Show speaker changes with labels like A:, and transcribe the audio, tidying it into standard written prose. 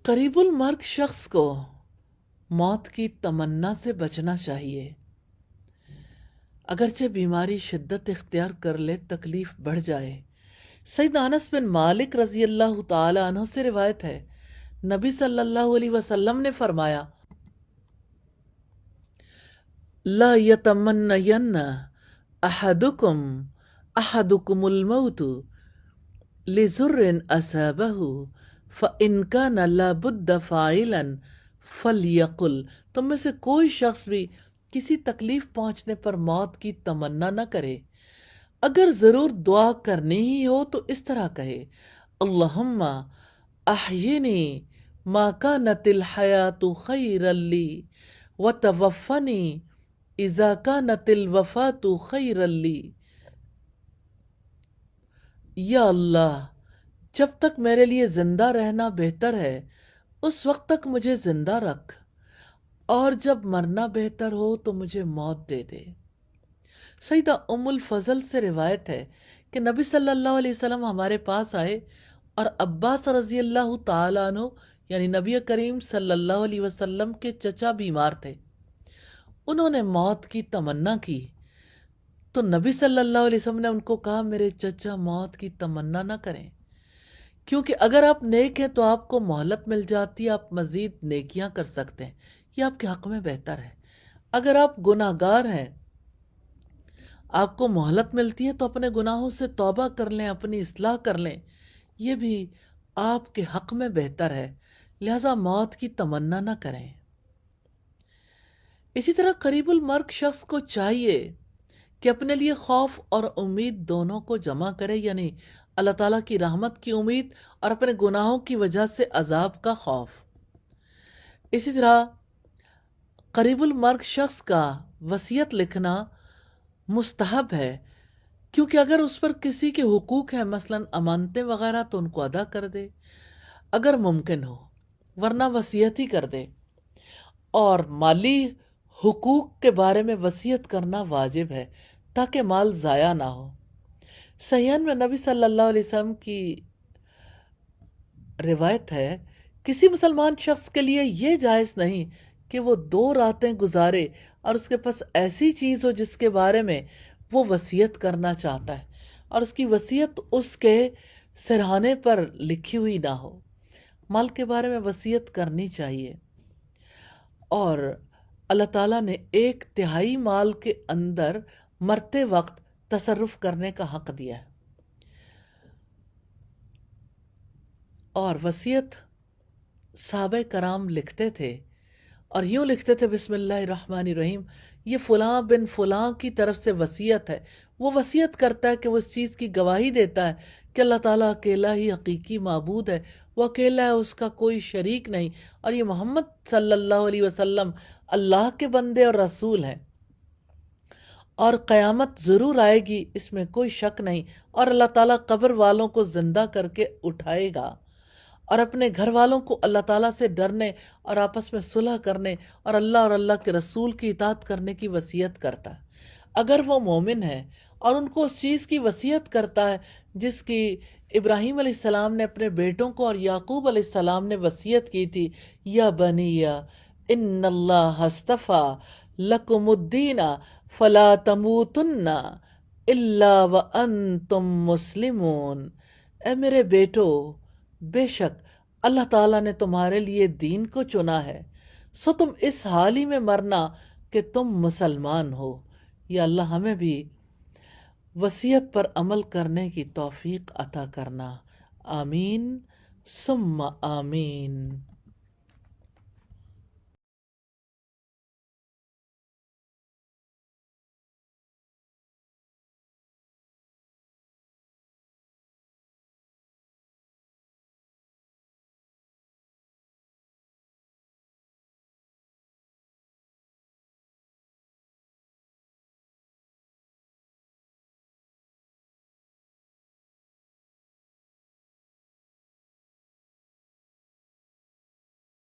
A: قریب المرگ شخص کو موت کی تمنا سے بچنا چاہیے، اگرچہ بیماری شدت اختیار کر لے، تکلیف بڑھ جائے۔ سیدنا انس بن مالک رضی اللہ تعالی عنہ سے روایت ہے، نبی صلی اللہ علیہ وسلم نے فرمایا، لا یتمنین احدکم الموت لضر اصابہ فإن کان لابد فاعلا فلیقل۔ تم میں سے کوئی شخص بھی کسی تکلیف پہنچنے پر موت کی تمنا نہ کرے، اگر ضرور دعا کرنی ہی ہو تو اس طرح کہے، اللہم احیینی ما کانت الحیات خیرا لی وتوفنی اذا کانت الوفات خیرا لی۔ یا اللہ، جب تک میرے لیے زندہ رہنا بہتر ہے اس وقت تک مجھے زندہ رکھ، اور جب مرنا بہتر ہو تو مجھے موت دے دے۔ سیدہ ام الفضل سے روایت ہے کہ نبی صلی اللہ علیہ وسلم ہمارے پاس آئے اور عباس رضی اللہ تعالیٰ عنہ یعنی نبی کریم صلی اللہ علیہ وسلم کے چچا بیمار تھے۔ انہوں نے موت کی تمنا کی تو نبی صلی اللہ علیہ وسلم نے ان کو کہا، میرے چچا موت کی تمنا نہ کریں، کیونکہ اگر آپ نیک ہیں تو آپ کو مہلت مل جاتی ہے، آپ مزید نیکیاں کر سکتے ہیں، یہ آپ کے حق میں بہتر ہے۔ اگر آپ گناہ گار ہیں، آپ کو مہلت ملتی ہے تو اپنے گناہوں سے توبہ کر لیں، اپنی اصلاح کر لیں، یہ بھی آپ کے حق میں بہتر ہے، لہذا موت کی تمنا نہ کریں۔ اسی طرح قریب المرگ شخص کو چاہیے کہ اپنے لیے خوف اور امید دونوں کو جمع کرے، یعنی اللہ تعالیٰ کی رحمت کی امید اور اپنے گناہوں کی وجہ سے عذاب کا خوف۔ اسی طرح قریب المرگ شخص کا وصیت لکھنا مستحب ہے، کیونکہ اگر اس پر کسی کے حقوق ہیں، مثلا امانتیں وغیرہ، تو ان کو ادا کر دے اگر ممکن ہو، ورنہ وصیت ہی کر دے۔ اور مالی حقوق کے بارے میں وصیت کرنا واجب ہے تاکہ مال ضائع نہ ہو۔ صحیحین میں نبی صلی اللہ علیہ وسلم کی روایت ہے، کسی مسلمان شخص کے لیے یہ جائز نہیں کہ وہ 2 راتیں گزارے اور اس کے پاس ایسی چیز ہو جس کے بارے میں وہ وصیت کرنا چاہتا ہے اور اس کی وصیت اس کے سرہانے پر لکھی ہوئی نہ ہو۔ مال کے بارے میں وصیت کرنی چاہیے، اور اللہ تعالیٰ نے 1/3 مال کے اندر مرتے وقت تصرف کرنے کا حق دیا ہے۔ اور وصیت صحابہ کرام لکھتے تھے اور یوں لکھتے تھے، بسم اللہ الرحمن الرحیم، یہ فلاں بن فلاں کی طرف سے وصیت ہے۔ وہ وصیت کرتا ہے کہ وہ اس چیز کی گواہی دیتا ہے کہ اللہ تعالیٰ اکیلا ہی حقیقی معبود ہے، وہ اکیلا ہے، اس کا کوئی شریک نہیں، اور یہ محمد صلی اللہ علیہ وسلم اللہ کے بندے اور رسول ہیں، اور قیامت ضرور آئے گی، اس میں کوئی شک نہیں، اور اللہ تعالیٰ قبر والوں کو زندہ کر کے اٹھائے گا، اور اپنے گھر والوں کو اللہ تعالیٰ سے ڈرنے اور آپس میں صلح کرنے اور اللہ اللہ کے رسول کی اطاعت کرنے کی وصیت کرتا ہے۔ اگر وہ مومن ہے اور ان کو اس چیز کی وصیت کرتا ہے جس کی ابراہیم علیہ السلام نے اپنے بیٹوں کو اور یعقوب علیہ السلام نے وصیت کی تھی، یا بنی ان اللہ اصطفیٰ لکم الدین فلا تموتن الا وانتم مسلمون، اے میرے بیٹو، بے شک اللہ تعالیٰ نے تمہارے لیے دین کو چنا ہے، سو تم اس حال ہی میں مرنا کہ تم مسلمان ہو۔ یا اللہ ہمیں بھی وصیت پر عمل کرنے کی توفیق عطا کرنا، آمین ثم آمین۔